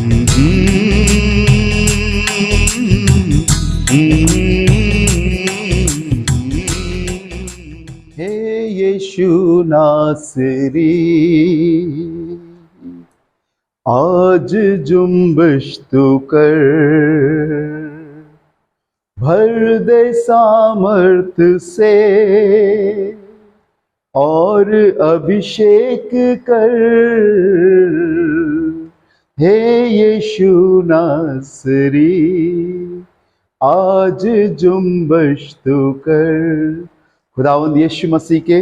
हे यीशु नासरी, आज जुम्बिश तू कर, भर दे सामर्थ से और अभिषेक कर। हे यीशु नासरी, आज जुम्बिश तू कर। खुदावंद यीशु मसीह के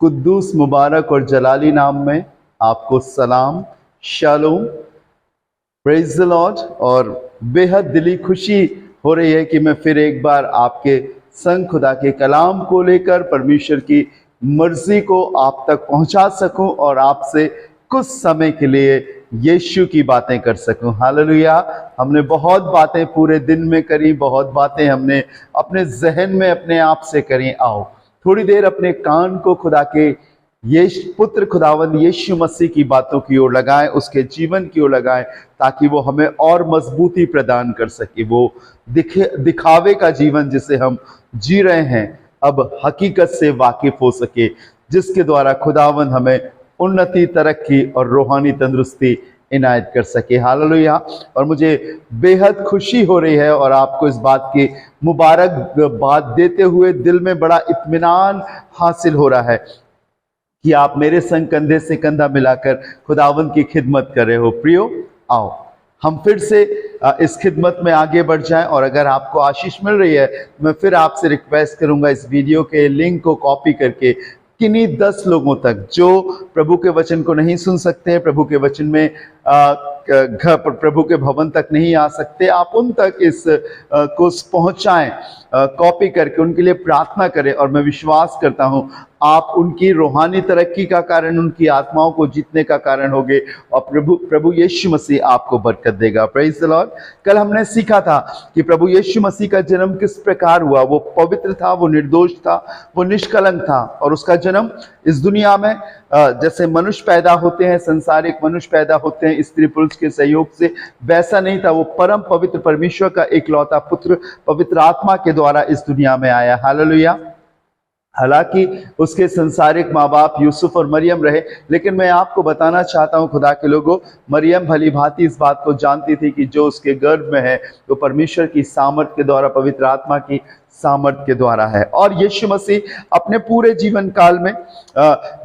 कुद्दूस मुबारक और जलाली नाम में आपको सलाम, शालोम, प्रेज द लॉर्ड। और बेहद दिली खुशी हो रही है कि मैं फिर एक बार आपके संग खुदा के कलाम को लेकर परमेश्वर की मर्जी को आप तक पहुंचा सकूं और आपसे कुछ समय के लिए यीशु की बातें कर सकूं। हालेलुया। हमने बहुत बातें पूरे दिन में करी, बहुत बातें हमने अपने जहन में अपने आप से करी। आओ थोड़ी देर अपने कान को खुदा के पुत्र खुदावंद यीशु मसीह की बातों की ओर लगाएं, उसके जीवन की ओर लगाएं, ताकि वो हमें और मजबूती प्रदान कर सके। वो दिखावे का जीवन जिसे हम जी रहे हैं अब हकीकत से वाकिफ हो सके, जिसके द्वारा खुदावंद हमें उन्नति, तरक्की और रूहानी तंदुरुस्ती इनायत कर सके। हालेलुया। और मुझे बेहद खुशी हो रही है और आपको इस बात की मुबारक बात देते हुए दिल में बड़ा इत्मीनान हासिल हो रहा है कि आप मेरे संग कंधे से कंधा मिलाकर खुदावंद की खिदमत कर रहे हो। प्रियो, आओ हम फिर से इस खिदमत में आगे बढ़ जाएं। और अगर आपको आशीष मिल रही है तो मैं फिर आपसे रिक्वेस्ट करूंगा, इस वीडियो के लिंक को कॉपी करके किन्हीं 10 लोगों तक जो प्रभु के वचन को नहीं सुन सकते हैं, प्रभु के वचन में प्रभु के भवन तक नहीं आ सकते, आप उन तक इस को पहुंचाएं, कॉपी करके उनके लिए प्रार्थना करें। और मैं विश्वास करता हूं आप उनकी रूहानी तरक्की का कारण, उनकी आत्माओं को जीतने का कारण होगे और प्रभु यीशु मसीह आपको बरकत देगा। Praise the Lord. कल हमने सीखा था कि प्रभु यीशु मसीह का जन्म किस प्रकार हुआ। वो पवित्र था, वो निर्दोष था, वो निष्कलंक था। और उसका जन्म इस दुनिया में जैसे मनुष्य पैदा होते हैं, संसारिक मनुष्य पैदा होते हैं स्त्री पुरुष के सहयोग से, वैसा नहीं था। वो परम पवित्र परमेश्वर का एकलौता पुत्र पवित्र आत्मा के द्वारा इस दुनिया में आया। हालेलुया। हालांकि उसके संसारिक माँ बाप यूसुफ और मरियम रहे, लेकिन मैं आपको बताना चाहता हूँ खुदा के लोगों, मरियम भली भांति इस बात को जानती थी कि जो उसके गर्भ में है वो परमेश्वर की सामर्थ के द्वारा, पवित्र आत्मा की सामर्थ के द्वारा है। और यीशु मसीह अपने पूरे जीवन काल में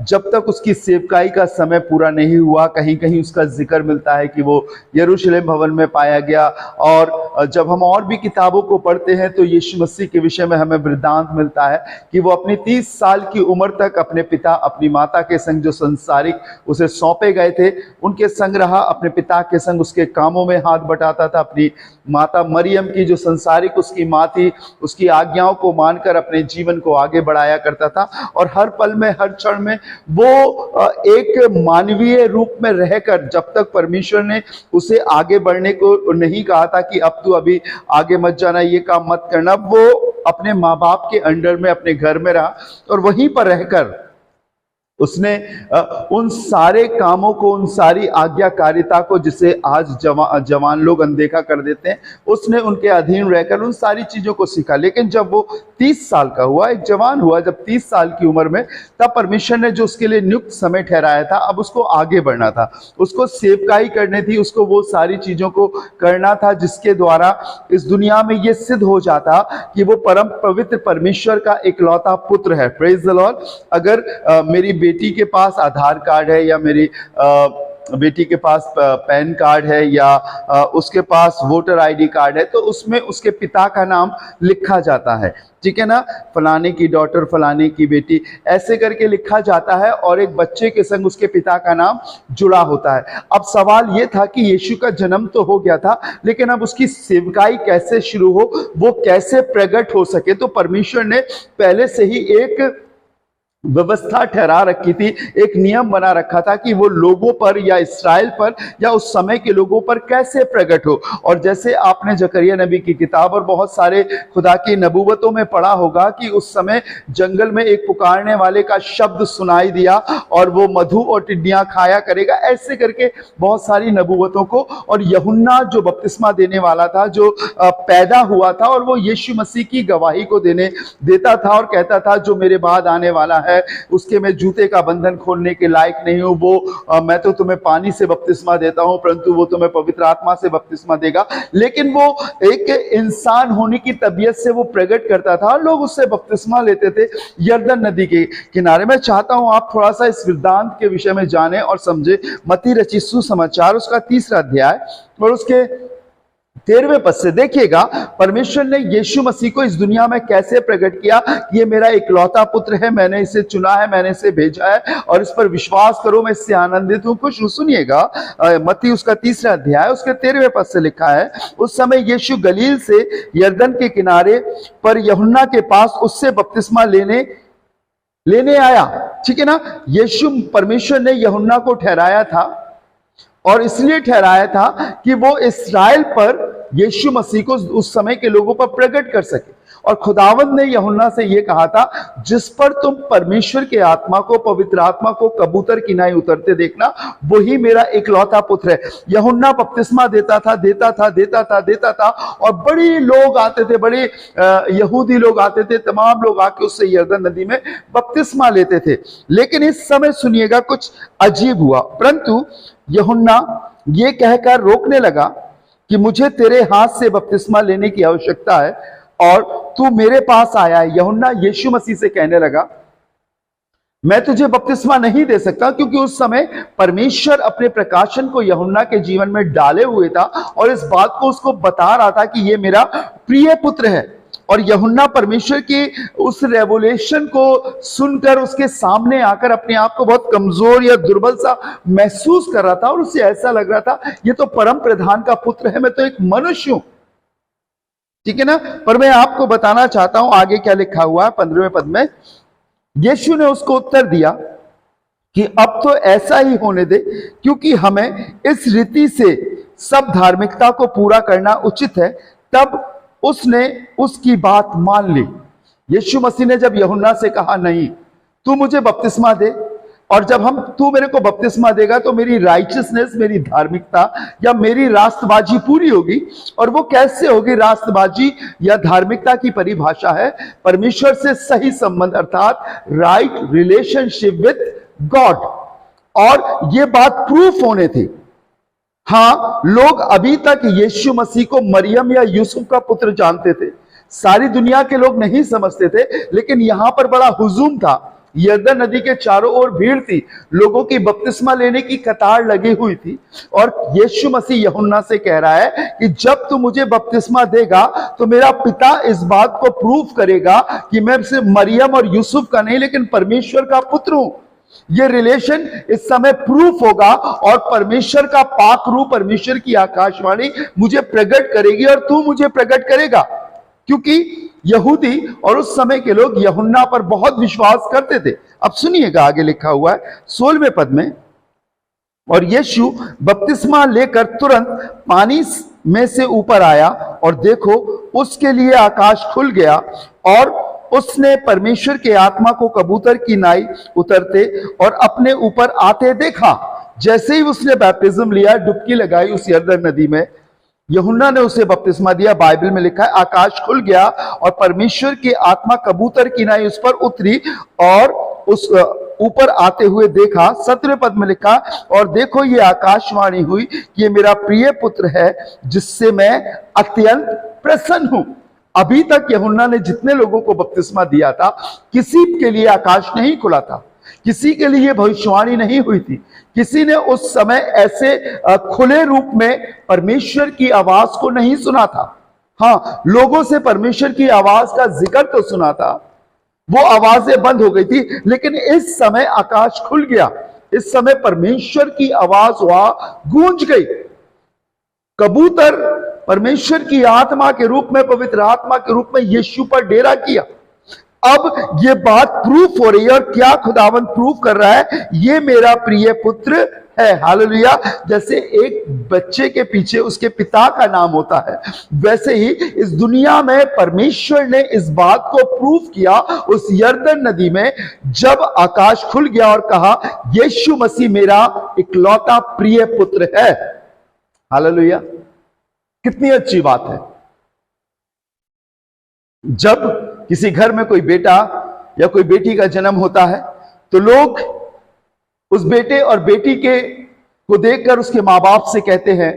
जब तक उसकी सेवकाई का समय पूरा नहीं हुआ, कहीं कहीं उसका जिक्र मिलता है कि वो यरूशलेम भवन में पाया गया। और जब हम और भी किताबों को पढ़ते हैं तो यीशु मसीह के विषय में हमें वृत्तांत मिलता है कि वो अपनी 30 साल की उम्र तक अपने पिता, अपनी माता के संग जो संसारिक उसे सौंपे गए थे उनके संग रहा, अपने पिता के संग उसके कामों में हाथ बटाता था। अपनी माता मरियम की जो संसारिक उसकी माँ थी, उसकी आज्ञाओं को मानकर अपने जीवन को आगे बढ़ाया करता था। और हर पल में, हर क्षण में वो एक मानवीय रूप में रहकर, जब तक परमेश्वर ने उसे आगे बढ़ने को नहीं कहा था कि अब तू अभी आगे मत जाना, ये काम मत करना, वो अपने माँ बाप के अंडर में अपने घर में रहा और वहीं पर रहकर उसने उन सारे कामों को, उन सारी आज्ञाकारिता को जिसे आज जवान लोग अनदेखा कर देते हैं, उसने उनके अधीन रहकर उन सारी चीजों को सीखा। लेकिन जब वो 30 साल का हुआ, एक जवान हुआ, जब 30 साल की उम्र में, तब परमेश्वर ने जो उसके लिए नियुक्त समय ठहराया था, अब उसको आगे बढ़ना था, उसको सेवकाई करनी थी, उसको वो सारी चीजों को करना था जिसके द्वारा इस दुनिया में ये सिद्ध हो जाता कि वो परम पवित्र परमेश्वर का इकलौता पुत्र है। Praise the Lord. अगर मेरी बेटी के पास आधार कार्ड है, या मेरी बेटी के पास पैन कार्ड है, या उसके पास वोटर आईडी कार्ड है, तो उसमें उसके पिता का नाम लिखा जाता है, ठीक है ना, फलाने की डॉटर, फलाने की बेटी, ऐसे करके लिखा जाता है और एक बच्चे के संग उसके पिता का नाम जुड़ा होता है। अब सवाल ये था कि यीशु का जन्म तो हो गया था, लेकिन अब उसकी सेवकाई कैसे शुरू हो, वो कैसे प्रकट हो सके। तो परमेश्वर ने पहले से ही एक व्यवस्था ठहरा रखी थी, एक नियम बना रखा था कि वो लोगों पर या इस्राएल पर या उस समय के लोगों पर कैसे प्रकट हो। और जैसे आपने जकरिया नबी की किताब और बहुत सारे खुदा की नबूवतों में पढ़ा होगा कि उस समय जंगल में एक पुकारने वाले का शब्द सुनाई दिया और वो मधु और टिड्डियां खाया करेगा, ऐसे करके बहुत सारी नबूवतों को। और यूहन्ना जो बपतिस्मा देने वाला था, जो पैदा हुआ था, और वो यीशु मसीह की गवाही को देता था और कहता था जो मेरे बाद आने वाला है उसके मैं जूते का बंधन खोलने के लायक नहीं हूं, वो मैं तो तुम्हें पानी से बपतिस्मा देता हूं परंतु वो तुम्हें पवित्र आत्मा से बपतिस्मा देगा। लेकिन वो एक इंसान होने की तबीयत से वो प्रकट करता था, लोग उससे बपतिस्मा लेते थे यरदन नदी के किनारे। मैं चाहता हूं आप थोड़ा सा इस वृत्तांत के विषय में जाने और समझे। मत्ती रचित सुसमाचार उसका 3 अध्याय और उसके 13वें पद से देखिएगा, परमेश्वर ने यीशु मसीह को इस दुनिया में कैसे प्रकट किया। ये मेरा इकलौता पुत्र है, मैंने इसे चुना है, मैंने इसे भेजा है और इस पर विश्वास करो, मैं इससे आनंदित हूं, खुश हूं। सुनिएगा, मत्ती उसका 3 अध्याय उसके 13वें पद से लिखा है, उस समय यीशु गलील से यरदन के किनारे पर यूहन्ना के पास उससे बपतिस्मा लेने आया। ठीक है ना, यीशु परमेश्वर ने यूहन्ना को ठहराया था और इसलिए ठहराया था कि वो इस्राएल पर यीशु मसीह को उस समय के लोगों पर प्रकट कर सके। और खुदावंद ने यूहन्ना से यह कहा था, जिस पर तुम परमेश्वर के आत्मा को, पवित्र आत्मा को कबूतर की नाई उतरते देखना, वही मेरा इकलौता पुत्र है। यूहन्ना बपतिस्मा देता था और बड़े लोग आते थे, बड़े यहूदी लोग आते थे, तमाम लोग आके उससे यरदन नदी में बपतिस्मा लेते थे। लेकिन इस समय सुनिएगा, कुछ अजीब हुआ। परंतु यूहन्ना ये कहकर रोकने लगा कि मुझे तेरे हाथ से बपतिस्मा लेने की आवश्यकता है और तू मेरे पास आया है। यूहन्ना यीशु मसीह से कहने लगा, मैं तुझे बपतिस्मा नहीं दे सकता, क्योंकि उस समय परमेश्वर अपने प्रकाशन को यूहन्ना के जीवन में डाले हुए था और इस बात को उसको बता रहा था कि ये मेरा प्रिय पुत्र है। और यूहन्ना परमेश्वर की उस रेवोल्यूशन को सुनकर उसके सामने आकर अपने आप को बहुत कमजोर या दुर्बल सा महसूस कर रहा था और उसे ऐसा लग रहा था ये तो परम प्रधान का पुत्र है, मैं तो एक मनुष्य हूं। ठीक है ना। पर मैं आपको बताना चाहता हूं आगे क्या लिखा हुआ है 15वें पद में। यीशु ने उसको उत्तर दिया कि अब तो ऐसा ही होने दे, क्योंकि हमें इस रीति से सब धार्मिकता को पूरा करना उचित है। तब उसने उसकी बात मान ली। यीशु मसीह ने जब यूहन्ना से कहा, नहीं तू मुझे बपतिस्मा दे, और जब तू मेरे को बपतिस्मा देगा तो मेरी राइचियसनेस, मेरी धार्मिकता या मेरी रास्तबाजी पूरी होगी। और वो कैसे होगी? रास्तबाजी या धार्मिकता की परिभाषा है परमेश्वर से सही संबंध, अर्थात राइट रिलेशनशिप विद गॉड। और ये बात प्रूफ होने थी। हाँ, लोग अभी तक यीशु मसीह को मरियम या यूसुफ का पुत्र जानते थे, सारी दुनिया के लोग नहीं समझते थे। लेकिन यहां पर बड़ा हुजूम था, यरदन नदी के चारों ओर भीड़ थी, लोगों की बपतिस्मा लेने की कतार लगी हुई थी। और यीशु मसीह यूहन्ना से कह रहा है कि जब तू मुझे बपतिस्मा देगा तो मेरा पिता इस बात को प्रूफ करेगा कि मैं सिर्फ मरियम और यूसुफ का नहीं, लेकिन परमेश्वर का पुत्र हूं। ये रिलेशन इस समय प्रूफ होगा और परमेश्वर का पाक रूप, परमेश्वर की आकाशवाणी मुझे प्रकट करेगी और तू मुझे प्रकट करेगा। क्योंकि यहूदी और उस समय के लोग यूहन्ना पर बहुत विश्वास करते थे। अब सुनिएगा, आगे लिखा हुआ है 16वें पद में, और यीशु बपतिस्मा लेकर तुरंत पानी में से ऊपर आया और देखो उसके लिए आकाश खुल गया और उसने परमेश्वर के आत्मा को कबूतर की नाई उतरते और अपने ऊपर आते देखा। जैसे ही उसने बैप्टिज्म लिया, डुबकी लगाई उस यरदन नदी में, यूहन्ना ने उसे बपतिस्मा दिया। बाइबल में लिखा है आकाश खुल गया और परमेश्वर की आत्मा कबूतर की नाई उस पर उतरी और उस ऊपर आते हुए देखा। 17वें पद में लिखा, और देखो ये आकाशवाणी हुई कि ये मेरा प्रिय पुत्र है जिससे मैं अत्यंत प्रसन्न हूं। अभी तक यूहन्ना ने जितने लोगों को बपतिस्मा दिया था, किसी के लिए आकाश नहीं खुला था, किसी के लिए भविष्यवाणी नहीं हुई थी, किसी ने उस समय ऐसे खुले रूप में परमेश्वर की आवाज को नहीं सुना था। हाँ, लोगों से परमेश्वर की आवाज का जिक्र तो सुना था, वो आवाजें बंद हो गई थी, लेकिन इस समय आकाश खुल गया। इस समय परमेश्वर की आवाज वहां गूंज गई। कबूतर परमेश्वर की आत्मा के रूप में, पवित्र आत्मा के रूप में यीशु पर डेरा किया। अब ये बात प्रूफ हो रही है, और क्या खुदावंद प्रूफ कर रहा है, ये मेरा प्रिय पुत्र है। हालेलुया। जैसे एक बच्चे के पीछे उसके पिता का नाम होता है, वैसे ही इस दुनिया में परमेश्वर ने इस बात को प्रूफ किया उस यरदन नदी में, जब आकाश खुल गया और कहा यीशु मसीह मेरा इकलौता प्रिय पुत्र है। हालेलुया। कितनी अच्छी बात है। जब किसी घर में कोई बेटा या कोई बेटी का जन्म होता है तो लोग उस बेटे और बेटी के को देखकर उसके माँ बाप से कहते हैं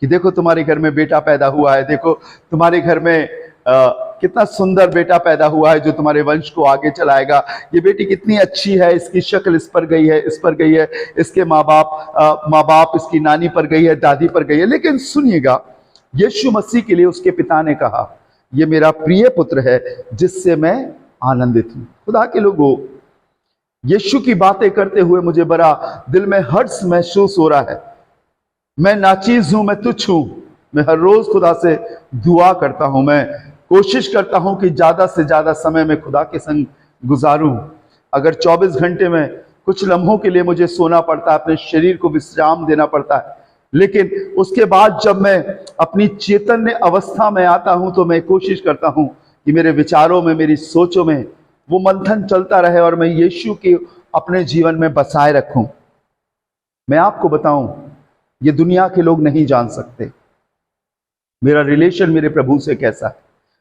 कि देखो तुम्हारे घर में बेटा पैदा हुआ है, देखो तुम्हारे घर में कितना सुंदर बेटा पैदा हुआ है जो तुम्हारे वंश को आगे चलाएगा। ये बेटी कितनी अच्छी है, इसकी शक्ल इस पर गई है, इस पर गई है, इसके माँ बाप इसकी नानी पर गई है, दादी पर गई है। लेकिन सुनिएगा, यीशु मसीह के लिए उसके पिता ने कहा ये मेरा प्रिय पुत्र है जिससे मैं आनंदित हूं। खुदा के लोगों, यीशु की बातें करते हुए मुझे बड़ा दिल में हर्ष महसूस हो रहा है। मैं नाचीज हूं, मैं तुच्छ हूं। मैं हर रोज खुदा से दुआ करता हूं, मैं कोशिश करता हूं कि ज्यादा से ज्यादा समय में खुदा के संग गुजारूं। अगर 24 घंटे में कुछ लम्हों के लिए मुझे सोना पड़ता है, अपने शरीर को विश्राम देना पड़ता है, लेकिन उसके बाद जब मैं अपनी चैतन्य अवस्था में आता हूं तो मैं कोशिश करता हूं कि मेरे विचारों में, मेरी सोचों में वो मंथन चलता रहे और मैं यीशु के अपने जीवन में बसाए रखूं। मैं आपको बताऊं, ये दुनिया के लोग नहीं जान सकते मेरा रिलेशन मेरे प्रभु से कैसा है।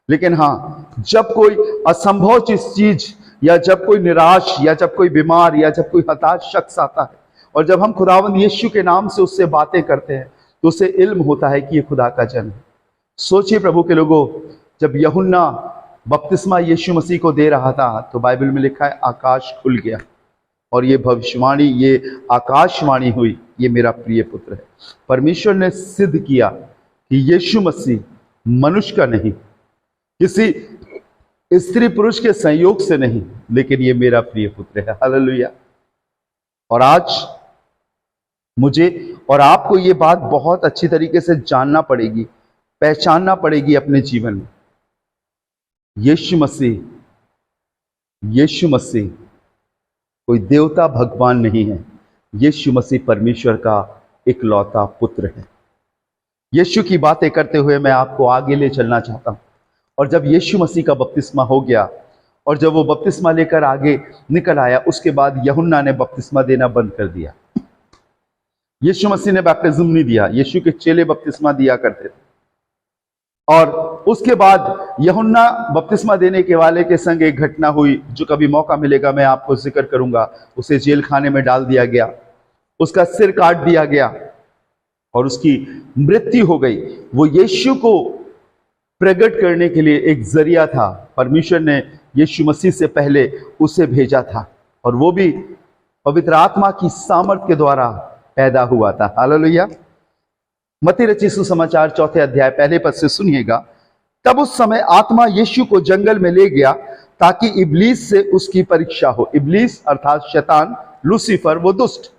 लेकिन हाँ, जब कोई असंभव चीज या जब कोई निराश या जब कोई बीमार या जब कोई हताश शख्स आता है और जब हम खुदावंद यीशु के नाम से उससे बातें करते हैं तो उसे इल्म होता है कि ये खुदा का जन है। सोचिए प्रभु के लोगों, जब यूहन्ना बपतिस्मा यीशु मसीह को दे रहा था तो बाइबल में लिखा है आकाश खुल गया और ये भविष्यवाणी, ये आकाशवाणी हुई, ये मेरा प्रिय पुत्र है। परमेश्वर ने सिद्ध किया कि यीशु मसीह मनुष्य का नहीं, किसी स्त्री पुरुष के संयोग से नहीं, लेकिन ये मेरा प्रिय पुत्र है। हालेलुया। और आज मुझे और आपको ये बात बहुत अच्छी तरीके से जानना पड़ेगी, पहचानना पड़ेगी अपने जीवन में। यीशु मसीह कोई देवता भगवान नहीं है। यीशु मसीह परमेश्वर का इकलौता पुत्र है। यीशु की बातें करते हुए मैं आपको आगे ले चलना चाहता हूं। और जब यीशु मसीह का बपतिस्मा हो गया और जब वो बपतिस्मा लेकर आगे निकल आया, उसके बाद यूहन्ना ने बपतिस्मा देना बंद कर दिया। यीशु मसीह ने बैप्टिज्म नहीं दिया, यीशु के चेले बपतिस्मा दिया करते थे। और उसके बाद यूहन्ना बपतिस्मा देने के वाले के संग एक घटना हुई जो कभी मौका मिलेगा मैं आपको जिक्र करूंगा। उसे जेल खाने में डाल दिया गया, उसका सिर काट दिया गया और उसकी मृत्यु हो गई। वो यीशु को प्रकट करने के लिए एक जरिया था। परमेश्वर ने यीशु मसीह से पहले उसे भेजा था और वो भी पवित्र आत्मा की सामर्थ के द्वारा पैदा हुआ था। हालेलुया। मत्ती रचित सुसमाचार 4 अध्याय पहले पद से सुनिएगा। तब उस समय आत्मा यीशु को जंगल में ले गया ताकि इब्लीस से उसकी परीक्षा हो। इब्लीस अर्थात शैतान, लूसीफर, वो दुष्ट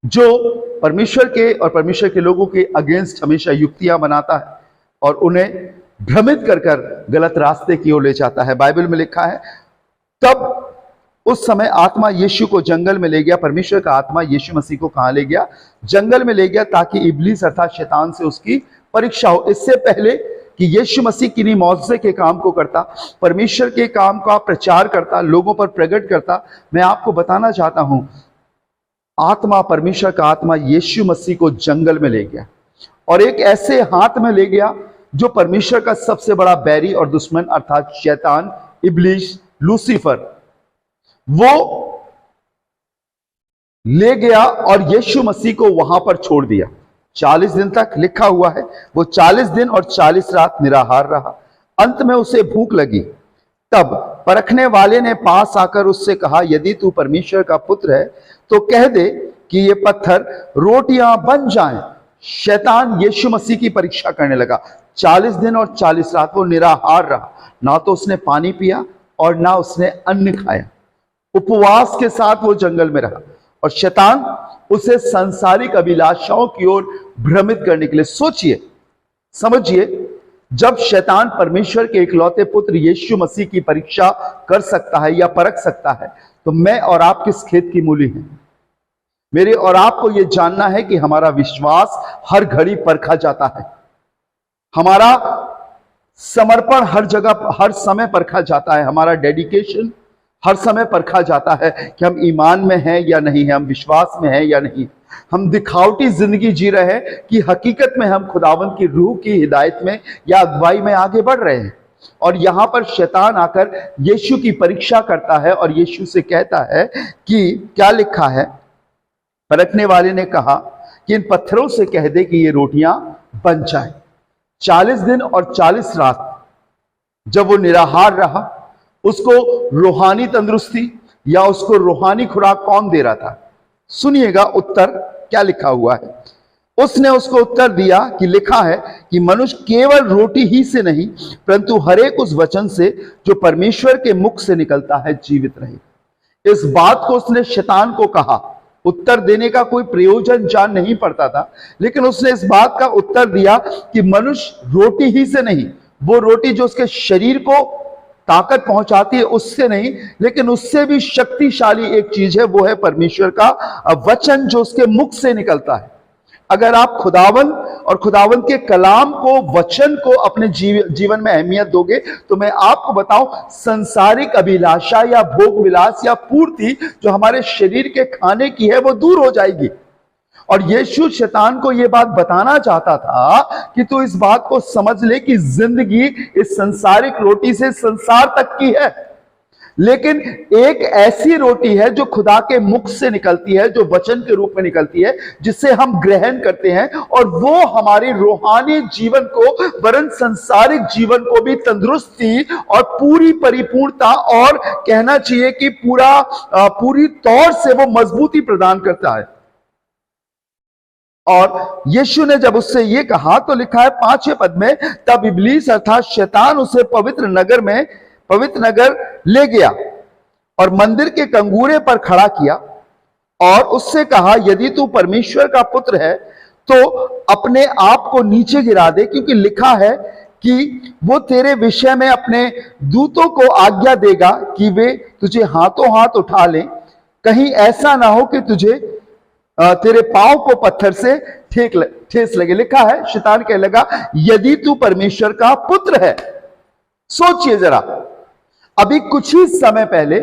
जो परमेश्वर के और परमेश्वर के लोगों के अगेंस्ट हमेशा युक्तियां बनाता है और उन्हें भ्रमित कर कर गलत रास्ते की ओर ले जाता है। बाइबल में लिखा है तब उस समय आत्मा यीशु को जंगल में ले गया। परमेश्वर का आत्मा यीशु मसीह को कहां ले गया? जंगल में ले गया ताकि इब्लीस अर्थात शैतान से उसकी परीक्षा हो। इससे पहले कि यीशु मसीह किन्हीं मौजज़े के काम को करता, परमेश्वर के काम का प्रचार करता, लोगों पर प्रकट करता, मैं आपको बताना चाहता हूं आत्मा, परमेश्वर का आत्मा यीशु मसीह को जंगल में ले गया और एक ऐसे हाथ में ले गया जो परमेश्वर का सबसे बड़ा बैरी और दुश्मन अर्थात शैतान, इब्लीस, लूसीफर, वो ले गया और यीशु मसीह को वहां पर छोड़ दिया। 40 दिन तक लिखा हुआ है वो 40 दिन और 40 रात निराहार रहा। अंत में उसे भूख लगी। तब परखने वाले ने पास आकर उससे कहा, यदि तू परमेश्वर का पुत्र है तो कह दे कि ये पत्थर रोटियां बन जाएं। शैतान यीशु मसीह की परीक्षा करने लगा। 40 दिन और 40 रात वो निराहार रहा। ना तो उसने पानी पिया और ना उसने अन्न खाया। उपवास के साथ वो जंगल में रहा और शैतान उसे सांसारिक अभिलाषाओं की ओर भ्रमित करने के लिए, सोचिए, समझिए, जब शैतान परमेश्वर के इकलौते पुत्र यीशु मसीह की परीक्षा कर सकता है या परख सकता है, तो मैं और आप किस खेत की मूली हैं? मेरे और आपको यह जानना है कि हमारा विश्वास हर घड़ी परखा जाता है, हमारा समर्पण हर जगह हर समय परखा जाता है, हमारा डेडिकेशन हर समय परखा जाता है कि हम ईमान में हैं या नहीं है, हम विश्वास में हैं या नहीं, हम दिखावटी जिंदगी जी रहे हैं कि हकीकत में हम खुदावंद की रूह की हिदायत में या अगुवाई में आगे बढ़ रहे हैं। और यहां पर शैतान आकर यीशु की परीक्षा करता है और यीशु से कहता है कि क्या लिखा है। परखने वाले ने कहा कि इन पत्थरों से कह दे कि ये रोटियां बन जाए। 40 दिन और 40 रात जब वो निराहार रहा, उसको रूहानी तंदुरुस्ती या उसको रूहानी खुराक कौन दे रहा था? सुनिएगा उत्तर क्या लिखा हुआ है। उसने उसको उत्तर दिया कि लिखा है कि मनुष्य केवल रोटी ही से नहीं परंतु हर एक उस वचन से जो परमेश्वर के मुख से निकलता है जीवित रहे। इस बात को उसने शैतान को कहा। उत्तर देने का कोई प्रयोजन जान नहीं पड़ता था, लेकिन उसने इस बात का उत्तर दिया कि मनुष्य रोटी ही से नहीं, वो रोटी जो उसके शरीर को ताकत पहुंचाती है उससे नहीं, लेकिन उससे भी शक्तिशाली एक चीज है, वो है परमेश्वर का वचन जो उसके मुख से निकलता है। अगर आप खुदावन और खुदावन के कलाम को, वचन को अपने जीवन में अहमियत दोगे, तो मैं आपको बताऊं, संसारिक अभिलाषा या भोग विलास या पूर्ति जो हमारे शरीर के खाने की है वो दूर हो जाएगी। और यीशु शैतान को यह बात बताना चाहता था कि तू इस बात को समझ ले कि जिंदगी इस संसारिक रोटी से संसार तक की है, लेकिन एक ऐसी रोटी है जो खुदा के मुख से निकलती है, जो वचन के रूप में निकलती है, जिसे हम ग्रहण करते हैं और वो हमारे रूहानी जीवन को वरन संसारिक जीवन को भी तंदुरुस्ती और पूरी परिपूर्णता और कहना चाहिए कि पूरी तौर से वो मजबूती प्रदान करता है। और यीशु ने जब उससे यह कहा तो लिखा है 5वें पद में, तब इब्लीस अर्थात शैतान उसे पवित्र नगर ले गया और मंदिर के कंगूरे पर खड़ा किया और उससे कहा, यदि तू परमेश्वर का पुत्र है तो अपने आप को नीचे गिरा दे, क्योंकि लिखा है कि वो तेरे विषय में अपने दूतों को आज्ञा देगा कि वे तुझे हाथों हाथ उठा लें, कहीं ऐसा ना हो कि तुझे तेरे पांव को पत्थर से ठेस लगे। लिखा है, शैतान कहने लगा, यदि तू परमेश्वर का पुत्र है। सोचिए जरा, अभी कुछ ही समय पहले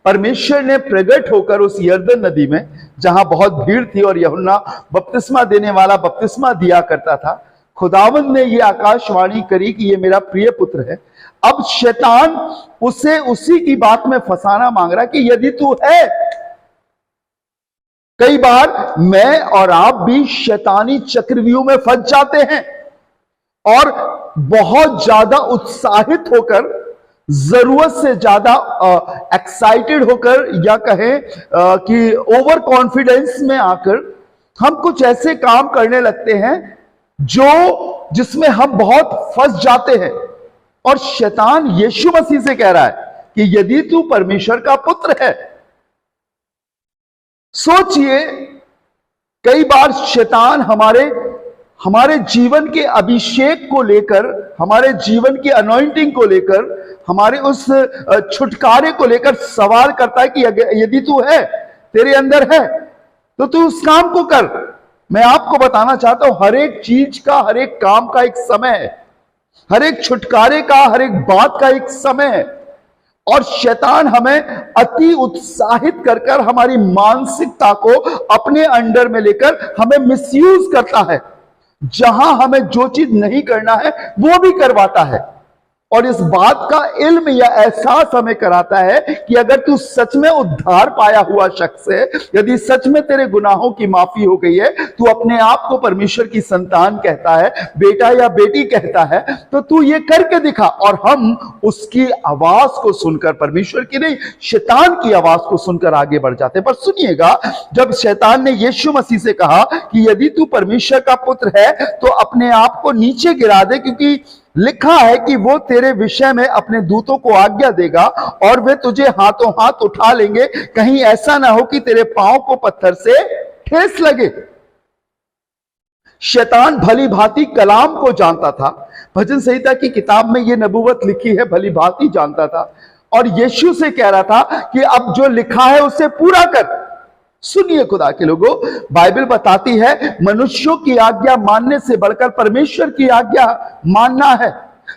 परमेश्वर ने प्रकट होकर उस यरदन नदी में, जहां बहुत भीड़ थी और यूहन्ना बपतिस्मा देने वाला बपतिस्मा दिया करता था, खुदावंद ने यह आकाशवाणी करी कि यह मेरा प्रिय पुत्र है। अब शैतान उसे उसी की बात में फंसाना मांग रहा कि यदि तू है। कई बार मैं और आप भी शैतानी चक्रव्यूह में फंस जाते हैं और बहुत ज्यादा उत्साहित होकर, जरूरत से ज्यादा एक्साइटेड होकर, या कहें कि ओवर कॉन्फिडेंस में आकर हम कुछ ऐसे काम करने लगते हैं जिसमें हम बहुत फंस जाते हैं। और शैतान यीशु मसीह से कह रहा है कि यदि तू परमेश्वर का पुत्र है। सोचिए, कई बार शैतान हमारे जीवन के अभिषेक को लेकर, हमारे जीवन की अनॉइंटिंग को लेकर, हमारे उस छुटकारे को लेकर सवाल करता है कि यदि तू है, तेरे अंदर है, तो तू उस काम को कर। मैं आपको बताना चाहता हूं, हर एक चीज का, हर एक काम का एक समय है, हर एक छुटकारे का, हर एक बात का एक समय है। और शैतान हमें अति उत्साहित कर हमारी मानसिकता को अपने अंडर में लेकर हमें मिसयूज करता है। जहां हमें जो चीज नहीं करना है वो भी करवाता है। और इस बात का इल्म या एहसास हमें कराता है कि अगर तू सच में उद्धार पाया हुआ शख्स है, यदि सच में तेरे गुनाहों की माफी हो गई है, तू अपने आप को परमेश्वर की संतान कहता है, बेटा या बेटी कहता है, तो तू ये करके दिखा। और हम उसकी आवाज को सुनकर, परमेश्वर की नहीं, शैतान की आवाज को सुनकर आगे बढ़ जाते हैं। पर सुनिएगा, जब शैतान ने यीशु मसीह से कहा कि यदि तू परमेश्वर का पुत्र है तो अपने आप को नीचे गिरा दे, क्योंकि लिखा है कि वो तेरे विषय में अपने दूतों को आज्ञा देगा और वे तुझे हाथों हाथ उठा लेंगे, कहीं ऐसा ना हो कि तेरे पांव को पत्थर से ठेस लगे। शैतान भली भांति कलाम को जानता था। भजन संहिता की किताब में यह नबूवत लिखी है, भली भांति जानता था, और यीशु से कह रहा था कि अब जो लिखा है उसे पूरा कर। सुनिए खुदा के लोगों, बाइबल बताती है मनुष्यों की आज्ञा मानने से बढ़कर परमेश्वर की आज्ञा मानना है,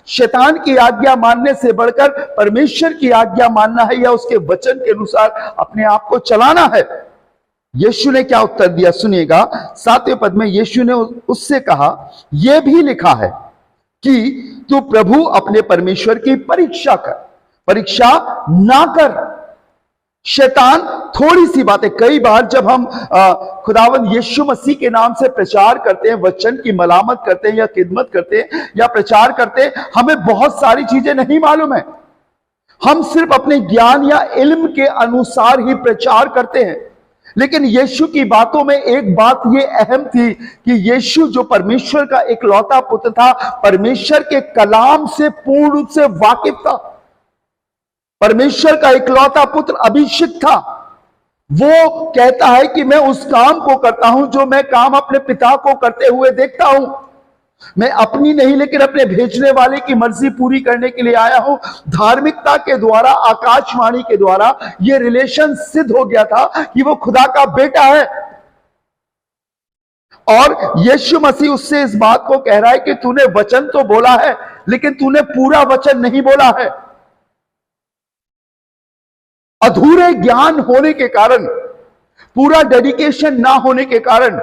शैतान की आज्ञा मानने से बढ़कर परमेश्वर की आज्ञा मानना है, या उसके वचन के अनुसार अपने आप को चलाना है। यीशु ने क्या उत्तर दिया सुनिएगा। 7वें पद में यीशु ने उससे कहा, यह भी लिखा है कि तू प्रभु अपने परमेश्वर की परीक्षा कर, परीक्षा ना कर। शैतान थोड़ी सी बातें, कई बार जब हम खुदावंद यीशु मसीह के नाम से प्रचार करते हैं, वचन की मलामत करते हैं या खिदमत करते हैं या प्रचार करते हैं, हमें बहुत सारी चीजें नहीं मालूम है। हम सिर्फ अपने ज्ञान या इल्म के अनुसार ही प्रचार करते हैं। लेकिन यीशु की बातों में एक बात यह अहम थी कि यीशु जो परमेश्वर का इकलौता पुत्र था, परमेश्वर के कलाम से पूर्ण रूप से वाकिफ था। परमेश्वर का इकलौता पुत्र अभिषिक्त था। वो कहता है कि मैं उस काम को करता हूं जो मैं काम अपने पिता को करते हुए देखता हूं। मैं अपनी नहीं लेकिन अपने भेजने वाले की मर्जी पूरी करने के लिए आया हूं। धार्मिकता के द्वारा, आकाशवाणी के द्वारा यह रिलेशन सिद्ध हो गया था कि वो खुदा का बेटा है। और यीशु मसीह उससे इस बात को कह रहा है कि तूने वचन तो बोला है लेकिन तूने पूरा वचन नहीं बोला है। अधूरे ज्ञान होने के कारण, पूरा डेडिकेशन ना होने के कारण,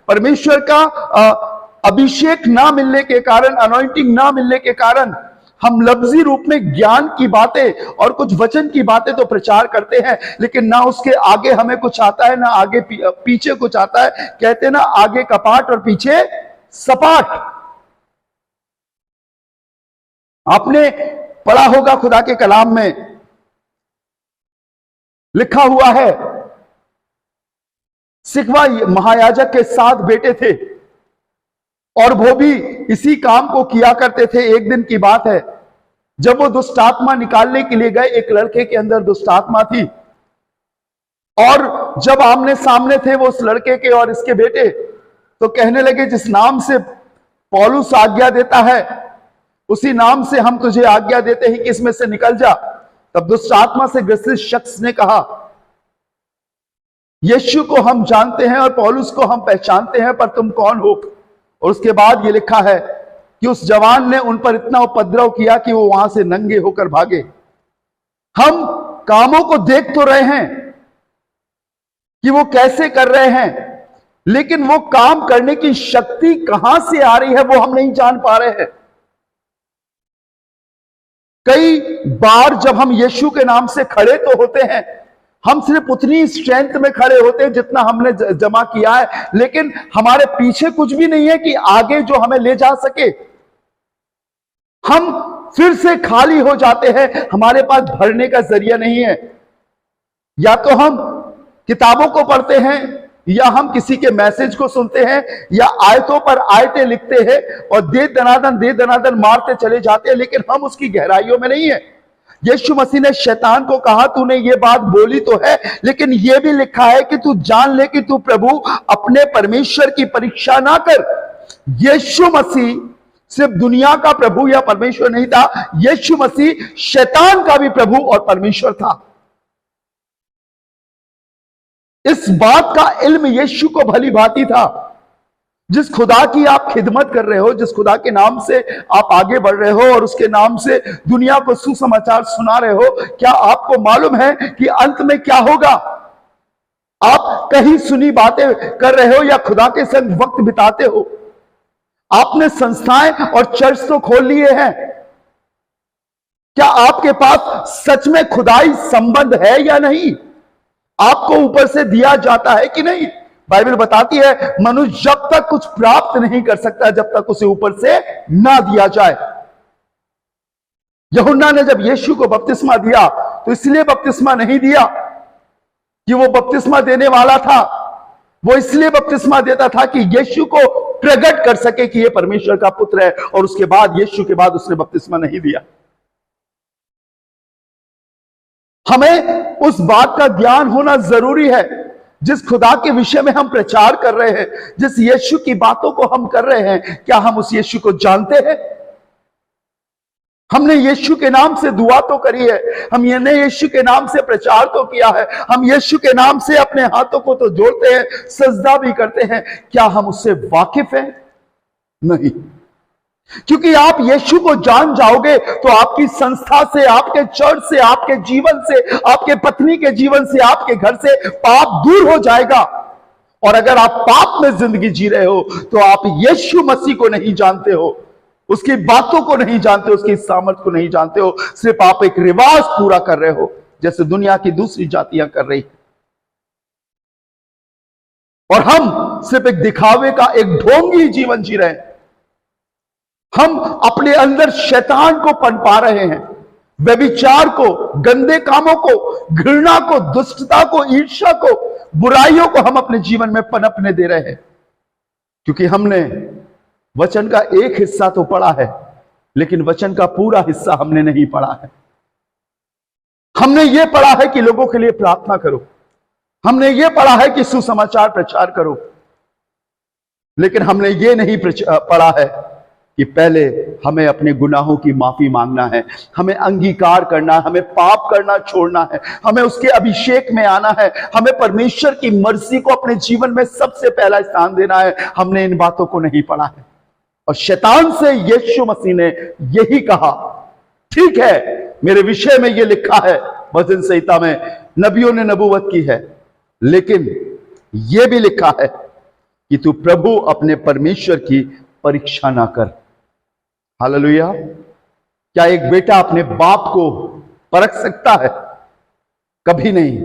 परमेश्वर का अभिषेक ना मिलने के कारण, अनॉइंटिंग ना मिलने के कारण हम लफ्जी रूप में ज्ञान की बातें और कुछ वचन की बातें तो प्रचार करते हैं, लेकिन ना उसके आगे हमें कुछ आता है, ना आगे पीछे कुछ आता है। कहते हैं ना, आगे कपाट और पीछे सपाट। आपने पढ़ा होगा खुदा के कलाम में लिखा हुआ है, सिकवा महायाजक के 7 बेटे थे और वो भी इसी काम को किया करते थे। एक दिन की बात है, जब वो दुष्ट आत्मा निकालने के लिए गए, एक लड़के के अंदर दुष्ट आत्मा थी, और जब आमने सामने थे वो उस लड़के के और इसके बेटे, तो कहने लगे, जिस नाम से पौलुस आज्ञा देता है उसी नाम से हम तुझे आज्ञा देते हैं कि इसमें से निकल जा। तब दुष्ट आत्मा से ग्रसित शख्स ने कहा, यीशु को हम जानते हैं और पौलुस को हम पहचानते हैं, पर तुम कौन हो? और उसके बाद ये लिखा है कि उस जवान ने उन पर इतना उपद्रव किया कि वो वहां से नंगे होकर भागे। हम कामों को देख तो रहे हैं कि वो कैसे कर रहे हैं, लेकिन वो काम करने की शक्ति कहां से आ रही है वो हम नहीं जान पा रहे हैं। कई बार जब हम यीशु के नाम से खड़े तो होते हैं, हम सिर्फ उतनी स्ट्रेंथ में खड़े होते हैं जितना हमने जमा किया है, लेकिन हमारे पीछे कुछ भी नहीं है कि आगे जो हमें ले जा सके। हम फिर से खाली हो जाते हैं, हमारे पास भरने का जरिया नहीं है। या तो हम किताबों को पढ़ते हैं, या हम किसी के मैसेज को सुनते हैं, या आयतों पर आयतें लिखते हैं और दे दनादन मारते चले जाते हैं, लेकिन हम उसकी गहराइयों में नहीं है। यीशु मसीह ने शैतान को कहा, तूने ये बात बोली तो है, लेकिन यह भी लिखा है कि तू जान ले कि तू प्रभु अपने परमेश्वर की परीक्षा ना कर। यीशु मसीह सिर्फ दुनिया का प्रभु या परमेश्वर नहीं था, यीशु मसीह शैतान का भी प्रभु और परमेश्वर था। इस बात का इल्म यीशु को भली भांति था। जिस खुदा की आप खिदमत कर रहे हो, जिस खुदा के नाम से आप आगे बढ़ रहे हो और उसके नाम से दुनिया को सुसमाचार सुना रहे हो, क्या आपको मालूम है कि अंत में क्या होगा? आप कहीं सुनी बातें कर रहे हो या खुदा के संग वक्त बिताते हो? आपने संस्थाएं और चर्च तो खोल लिए हैं, क्या आपके पास सच में खुदाई संबंध है या नहीं? आपको ऊपर से दिया जाता है कि नहीं? बाइबल बताती है मनुष्य जब तक कुछ प्राप्त नहीं कर सकता जब तक उसे ऊपर से ना दिया जाए। यूहन्ना ने जब यीशु को बपतिस्मा दिया तो इसलिए बपतिस्मा नहीं दिया कि वो बपतिस्मा देने वाला था, वो इसलिए बपतिस्मा देता था कि यीशु को प्रकट कर सके कि ये परमेश्वर का पुत्र है, और उसके बाद यीशु के बाद उसने बपतिस्मा नहीं दिया। हमें उस बात का ज्ञान होना जरूरी है। जिस खुदा के विषय में हम प्रचार कर रहे हैं, जिस यीशु की बातों को हम कर रहे हैं, क्या हम उस यीशु को जानते हैं? हमने यीशु के नाम से दुआ तो करी है, हमने यीशु के नाम से प्रचार तो किया है, हम यीशु के नाम से अपने हाथों को तो जोड़ते हैं, सजदा भी करते हैं। क्या हम उससे वाकिफ हैं? नहीं। क्योंकि आप यीशु को जान जाओगे तो आपकी संस्था से, आपके चर्च से, आपके जीवन से, आपके पत्नी के जीवन से, आपके घर से पाप दूर हो जाएगा। और अगर आप पाप में जिंदगी जी रहे हो तो आप यीशु मसीह को नहीं जानते हो, उसकी बातों को नहीं जानते हो, उसकी सामर्थ्य को नहीं जानते हो। सिर्फ आप एक रिवाज पूरा कर रहे हो जैसे दुनिया की दूसरी जातियां कर रही। और हम सिर्फ एक दिखावे का एक ढोंगी जीवन जी रहे हैं। हम अपने अंदर शैतान को पनपा रहे हैं, व्यभिचार को, गंदे कामों को, घृणा को, दुष्टता को, ईर्ष्या को, बुराइयों को हम अपने जीवन में पनपने दे रहे हैं। क्योंकि हमने वचन का एक हिस्सा तो पढ़ा है, लेकिन वचन का पूरा हिस्सा हमने नहीं पढ़ा है। हमने यह पढ़ा है कि लोगों के लिए प्रार्थना करो, हमने यह पढ़ा है कि सुसमाचार प्रचार करो, लेकिन हमने यह नहीं पढ़ा है कि पहले हमें अपने गुनाहों की माफी मांगना है, हमें अंगीकार करना है, हमें पाप करना छोड़ना है, हमें उसके अभिषेक में आना है, हमें परमेश्वर की मर्जी को अपने जीवन में सबसे पहला स्थान देना है। हमने इन बातों को नहीं पढ़ा है। और शैतान से यीशु मसीह ने यही कहा, ठीक है मेरे विषय में यह लिखा है, भजन संहिता में नबियों ने नबूवत की है, लेकिन यह भी लिखा है कि तू प्रभु अपने परमेश्वर की परीक्षा ना कर। हालेलुया। क्या एक बेटा अपने बाप को परख सकता है? कभी नहीं।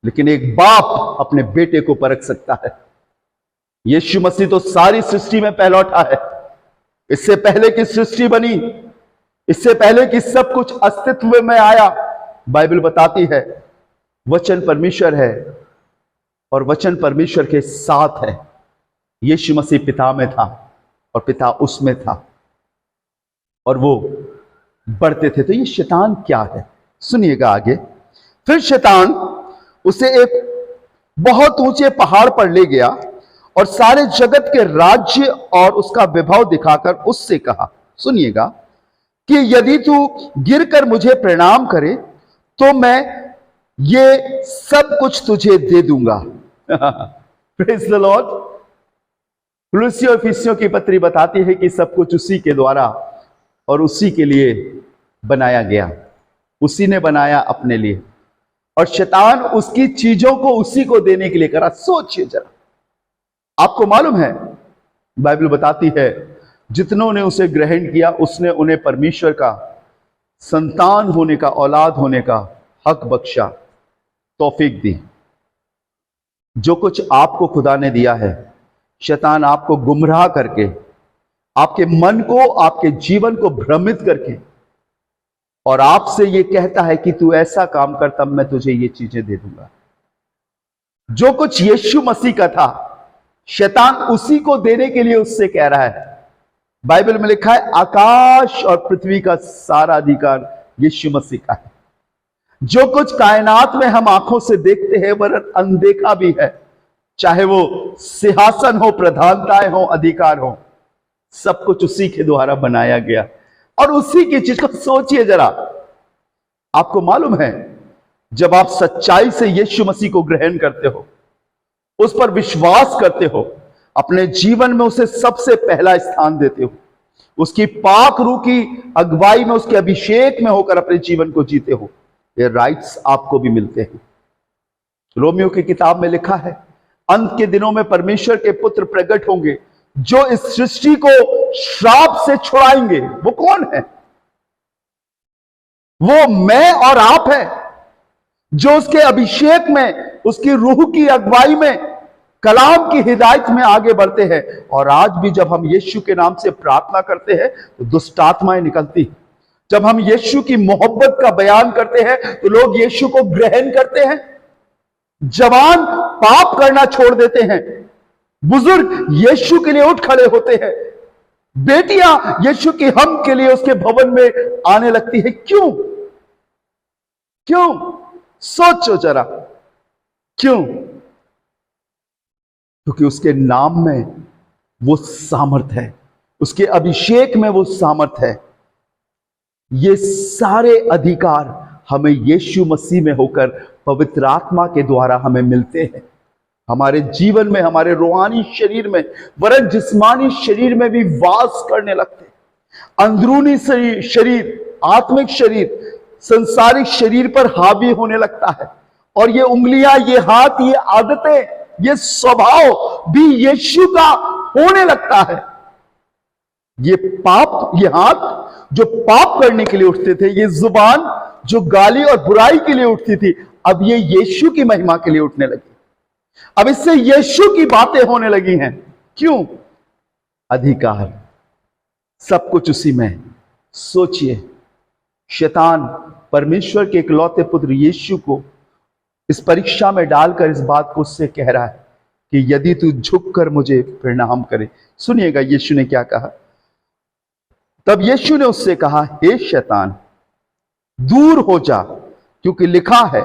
लेकिन एक बाप अपने बेटे को परख सकता है। यीशु मसीह तो सारी सृष्टि में पहलौठा है। इससे पहले की सृष्टि बनी, इससे पहले कि सब कुछ अस्तित्व में आया, बाइबल बताती है वचन परमेश्वर है और वचन परमेश्वर के साथ है। यीशु मसीह पिता में था और पिता उसमें था और वो बढ़ते थे। तो ये शैतान क्या है? सुनिएगा आगे। फिर शैतान उसे एक बहुत ऊंचे पहाड़ पर ले गया और सारे जगत के राज्य और उसका वैभव दिखाकर उससे कहा, सुनिएगा, कि यदि तू गिरकर मुझे प्रणाम करे तो मैं ये सब कुछ तुझे दे दूंगा। Praise the Lord. कुलुस्सियों और इफिसियों की पत्री बताती है कि सब कुछ उसी के द्वारा और उसी के लिए बनाया गया, उसी ने बनाया अपने लिए, और शैतान उसकी चीजों को उसी को देने के लिए करा। सोचिए जरा, आपको मालूम है बाइबल बताती है जितनों ने उसे ग्रहण किया उसने उन्हें परमेश्वर का संतान होने का, औलाद होने का हक बख्शा, तौफीक दी। जो कुछ आपको खुदा ने दिया है, शैतान आपको गुमराह करके, आपके मन को, आपके जीवन को भ्रमित करके और आपसे यह कहता है कि तू ऐसा काम कर तब मैं तुझे ये चीजें दे दूंगा। जो कुछ यीशु मसीह का था शैतान उसी को देने के लिए उससे कह रहा है। बाइबल में लिखा है आकाश और पृथ्वी का सारा अधिकार यीशु मसीह का है। जो कुछ कायनात में हम आंखों से देखते हैं वह अनदेखा भी है, चाहे वो सिंहासन हो, प्रधानताएं हो, अधिकार हो, सब कुछ उसी के द्वारा बनाया गया और उसी की चीज को सोचिए जरा। आपको मालूम है जब आप सच्चाई से यीशु मसीह को ग्रहण करते हो, उस पर विश्वास करते हो, अपने जीवन में उसे सबसे पहला स्थान देते हो, उसकी पाक रूह की अगुवाई में, उसके अभिषेक में होकर अपने जीवन को जीते हो, ये राइट्स आपको भी मिलते हैं। रोमियो की किताब में लिखा है अंत के दिनों में परमेश्वर के पुत्र प्रकट होंगे जो इस सृष्टि को श्राप से छुड़ाएंगे। वो कौन है? वो मैं और आप है, जो उसके अभिषेक में, उसकी रूह की अगुवाई में, कलाम की हिदायत में आगे बढ़ते हैं। और आज भी जब हम यीशु के नाम से प्रार्थना करते हैं तो दुष्ट आत्माएं निकलती। जब हम यीशु की मोहब्बत का बयान करते हैं तो लोग यीशु को ग्रहण करते हैं। जवान पाप करना छोड़ देते हैं, बुजुर्ग यीशु के लिए उठ खड़े होते हैं, बेटियां यीशु की हम के लिए उसके भवन में आने लगती है। क्यों? क्यों? सोचो जरा, क्यों? क्योंकि उसके नाम में वो सामर्थ है, उसके अभिषेक में वो सामर्थ है। ये सारे अधिकार हमें यीशु मसीह में होकर पवित्र आत्मा के द्वारा हमें मिलते हैं। हमारे जीवन में, हमारे रूहानी शरीर में, वरन जिस्मानी शरीर में भी वास करने लगते हैं। अंदरूनी शरीर, आत्मिक शरीर, संसारिक शरीर पर हावी होने लगता है। और ये उंगलियां, ये हाथ, ये आदतें, ये स्वभाव भी यीशु का होने लगता है। ये पाप, ये हाथ जो पाप करने के लिए उठते थे, ये जुबान जो गाली और बुराई के लिए उठती थी, अब ये यीशु की महिमा के लिए उठने लगी। अब इससे यीशु की बातें होने लगी हैं। क्यों? अधिकार, सब कुछ उसी में। सोचिए, शैतान परमेश्वर के इकलौते पुत्र यीशु को इस परीक्षा में डालकर इस बात को उससे कह रहा है कि यदि तू झुककर मुझे प्रणाम करे। सुनिएगा यीशु ने क्या कहा। तब यीशु ने उससे कहा, हे शैतान, दूर हो जा, क्योंकि लिखा है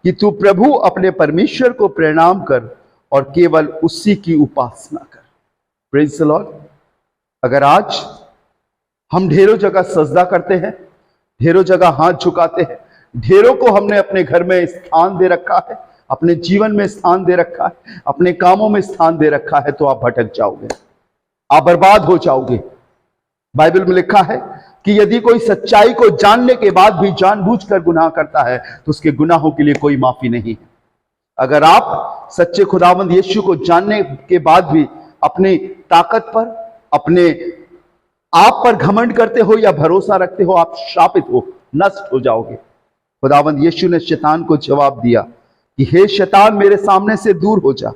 कि तू प्रभु अपने परमेश्वर को प्रणाम कर और केवल उसी की उपासना कर। Praise the Lord. अगर आज हम ढेरों जगह सजदा करते हैं, ढेरों जगह हाथ झुकाते हैं, ढेरों को हमने अपने घर में स्थान दे रखा है, अपने जीवन में स्थान दे रखा है, अपने कामों में स्थान दे रखा है, तो आप भटक जाओगे, आप बर्बाद हो जाओगे। बाइबल में लिखा है कि यदि कोई सच्चाई को जानने के बाद भी जानबूझकर गुनाह करता है तो उसके गुनाहों के लिए कोई माफी नहीं है। अगर आप सच्चे खुदावंद यीशु को जानने के बाद भी अपनी ताकत पर, अपने आप पर घमंड करते हो या भरोसा रखते हो, आप श्रापित हो, नष्ट हो जाओगे। खुदावंद यीशु ने शैतान को जवाब दिया कि हे शैतान, मेरे सामने से दूर हो जा,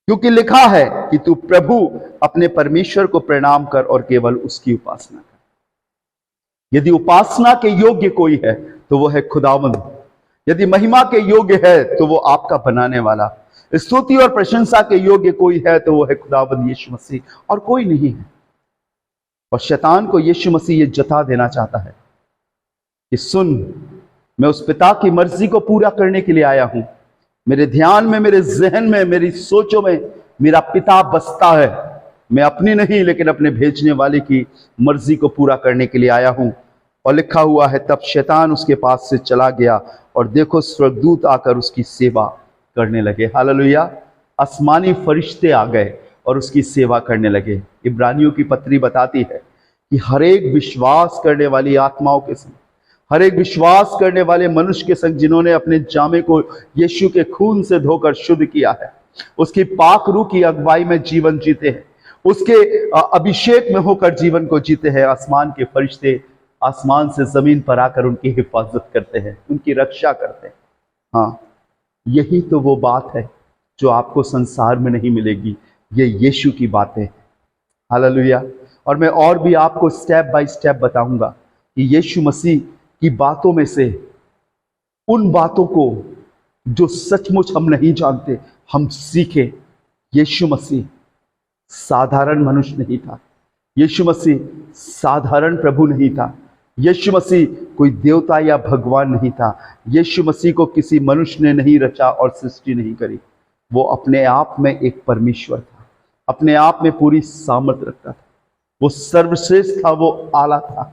क्योंकि लिखा है कि तू प्रभु अपने परमेश्वर को प्रणाम कर और केवल उसकी उपासना कर। यदि उपासना के योग्य कोई है तो वो है खुदावंद। यदि महिमा के योग्य है तो वो आपका बनाने वाला। स्तुति और प्रशंसा के योग्य कोई है तो वो है खुदावंद यीशु मसीह, और कोई नहीं है। और शैतान को यीशु मसीह ये जता देना चाहता है कि सुन, मैं उस पिता की मर्जी को पूरा करने के लिए आया हूं। मेरे ध्यान में, मेरे जहन में, मेरी सोचों में मेरा पिता बसता है। मैं अपनी नहीं लेकिन अपने भेजने वाले की मर्जी को पूरा करने के लिए आया हूं। और लिखा हुआ है, तब शैतान उसके पास से चला गया और देखो स्वर्गदूत आकर उसकी सेवा करने लगे। हालेलुया। आसमानी फरिश्ते आ गए और उसकी सेवा करने लगे। इब्रानियों की पत्री बताती है कि हर एक विश्वास करने वाली आत्माओं के संग, हर एक विश्वास करने वाले मनुष्य के संग जिन्होंने अपने जामे को यीशु के खून से धोकर शुद्ध किया है, उसकी पाक रूह की अगुवाई में जीवन जीते हैं, उसके अभिषेक में होकर जीवन को जीते हैं, आसमान के फरिश्ते आसमान से जमीन पर आकर उनकी हिफाजत करते हैं, उनकी रक्षा करते हैं। हाँ, यही तो वो बात है जो आपको संसार में नहीं मिलेगी। ये यीशु की बातें। हालेलुया। और मैं और भी आपको स्टेप बाय स्टेप बताऊंगा कि यीशु मसीह की बातों में से उन बातों को जो सचमुच हम नहीं जानते, हम सीखे। यीशु मसीह साधारण मनुष्य नहीं था। यीशु मसीह साधारण प्रभु नहीं था। यीशु मसीह कोई देवता या भगवान नहीं था। यीशु मसीह को किसी मनुष्य ने नहीं रचा और सृष्टि नहीं करी। वो अपने आप में एक परमेश्वर था, अपने आप में पूरी सामर्थ रखता था। वो सर्वश्रेष्ठ था, वो आला था।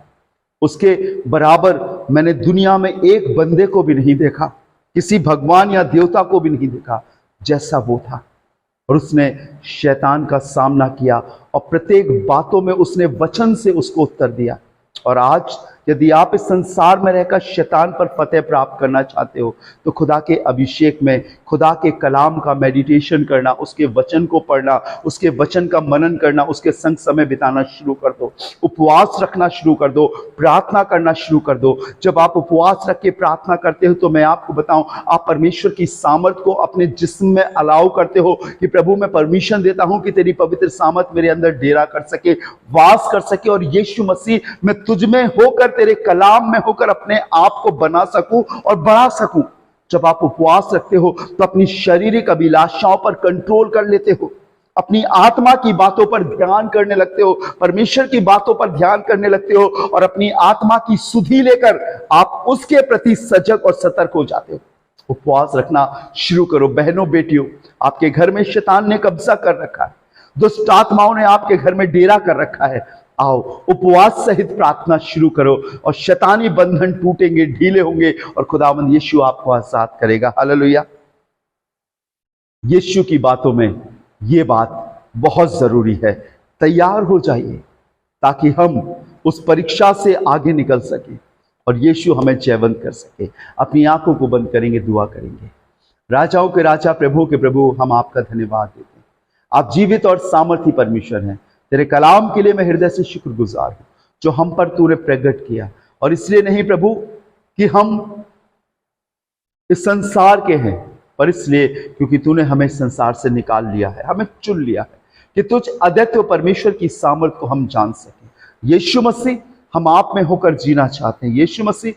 उसके बराबर मैंने दुनिया में एक बंदे को भी नहीं देखा, किसी भगवान या देवता को भी नहीं देखा जैसा वो था। और उसने शैतान का सामना किया और प्रत्येक बातों में उसने वचन से उसको उत्तर दिया। और आज यदि आप इस संसार में रहकर शैतान पर फतेह प्राप्त करना चाहते हो तो खुदा के अभिषेक में, खुदा के कलाम का मेडिटेशन करना, उसके वचन को पढ़ना, उसके वचन का मनन करना, उसके संग समय बिताना शुरू कर दो। उपवास रखना शुरू कर दो, प्रार्थना करना शुरू कर दो। जब आप उपवास रख के प्रार्थना करते हो तो मैं आपको बताऊं, आप परमेश्वर की सामर्थ को अपने जिस्म में अलाउ करते हो कि प्रभु मैं परमिशन देता हूं कि तेरी पवित्र सामर्थ मेरे अंदर डेरा कर सके, वास कर सके, और यीशु मसीह मैं तुझ में होकर, तेरे कलाम में होकर अपने आप को बना सकूं और बढ़ा सकूं। जब आप उपवास रखते हो तो अपनी शारीरिक अभिलाषाओं पर कंट्रोल कर लेते हो, अपनी आत्मा की बातों पर ध्यान करने लगते हो, परमेश्वर की बातों पर ध्यान करने लगते हो, और अपनी आत्मा की सुधि लेकर आप उसके प्रति सजग और सतर्क हो जाते हो। उपवास रखना शुरू करो। बहनों बेटियों, आपके घर में शैतान ने कब्जा कर रखा है, दुष्ट आत्माओं ने आपके घर में डेरा कर रखा है। आओ उपवास सहित प्रार्थना शुरू करो और शैतानी बंधन टूटेंगे, ढीले होंगे और खुदावंद यीशु आपको आजाद करेगा। हालेलुया। यीशु की बातों में ये बात बहुत जरूरी है। तैयार हो जाइए ताकि हम उस परीक्षा से आगे निकल सके और यीशु हमें जयवंत कर सके। अपनी आंखों को बंद करेंगे, दुआ करेंगे। राजाओं के राजा, प्रभु के प्रभु, हम आपका धन्यवाद देते हैं। आप जीवित और सामर्थी परमेश्वर हैं। तेरे कलाम के लिए मैं हृदय से शुक्रगुजार हूं जो हम पर तूने प्रकट किया। और इसलिए नहीं प्रभु कि हम इस संसार के हैं, पर इसलिए क्योंकि तूने हमें संसार से निकाल लिया है, हमें चुन लिया है कि तुझ अद्वितीय परमेश्वर की सामर्थ को हम जान सकें। यीशु मसीह, हम आप में होकर जीना चाहते हैं। यीशु मसीह,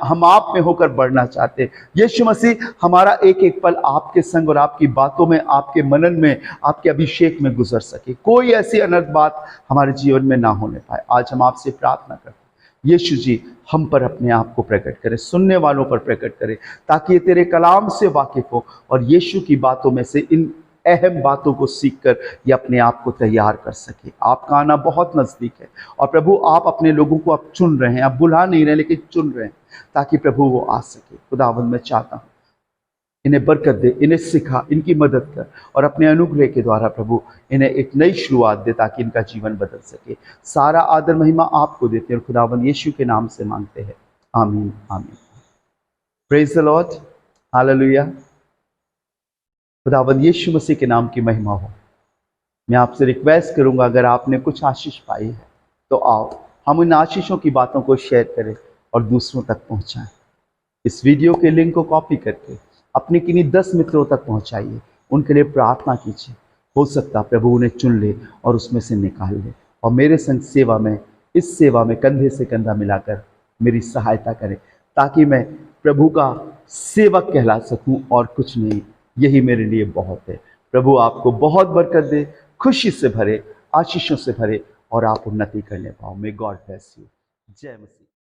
हम आप में होकर बढ़ना चाहते हैं। यीशु मसीह, हमारा एक एक पल आपके संग और आपकी बातों में, आपके मनन में, आपके अभिषेक में गुजर सके। कोई ऐसी अनर्थ बात हमारे जीवन में ना होने पाए। आज हम आपसे प्रार्थना करते हैं, यीशु जी हम पर अपने आप को प्रकट करें, सुनने वालों पर प्रकट करें, ताकि ये तेरे कलाम से वाकिफ हो और यीशु की बातों में से इन अहम बातों को सीखकर ये अपने आप को तैयार कर सके। आपका आना बहुत नजदीक है और प्रभु आप अपने लोगों को अब चुन रहे हैं। आप बुला नहीं रहे लेकिन चुन रहे हैं ताकि प्रभु वो आ सके। खुदावंद मैं चाहता हूँ इन्हें बरकत दे, इन्हें सिखा, इनकी मदद कर और अपने अनुग्रह के द्वारा प्रभु इन्हें एक नई शुरुआत दे ताकि इनका जीवन बदल सके। सारा आदर महिमा आपको देते हैं और खुदावंद यीशु के नाम से मांगते हैं, आमीन आमीन। Praise the Lord, hallelujah. खुदावंद यीशु मसीह के नाम की महिमा हो। मैं आपसे रिक्वेस्ट करूंगा, अगर आपने कुछ आशीष पाई है तो आओ हम इन आशीषों की बातों को शेयर करें और दूसरों तक पहुंचाएं। इस वीडियो के लिंक को कॉपी करके अपने किन्हीं 10 मित्रों तक पहुंचाइए, उनके लिए प्रार्थना कीजिए। हो सकता प्रभु उन्हें चुन ले और उसमें से निकाल ले और मेरे संग सेवा में, इस सेवा में कंधे से कंधा मिलाकर मेरी सहायता करें ताकि मैं प्रभु का सेवक कहला सकूं और कुछ नहीं। यही मेरे लिए बहुत है। प्रभु आपको बहुत बरकत दे, खुशी से भरे, आशीषों से भरे और आप उन्नति करने पाओ। May God bless you. जय मसीह।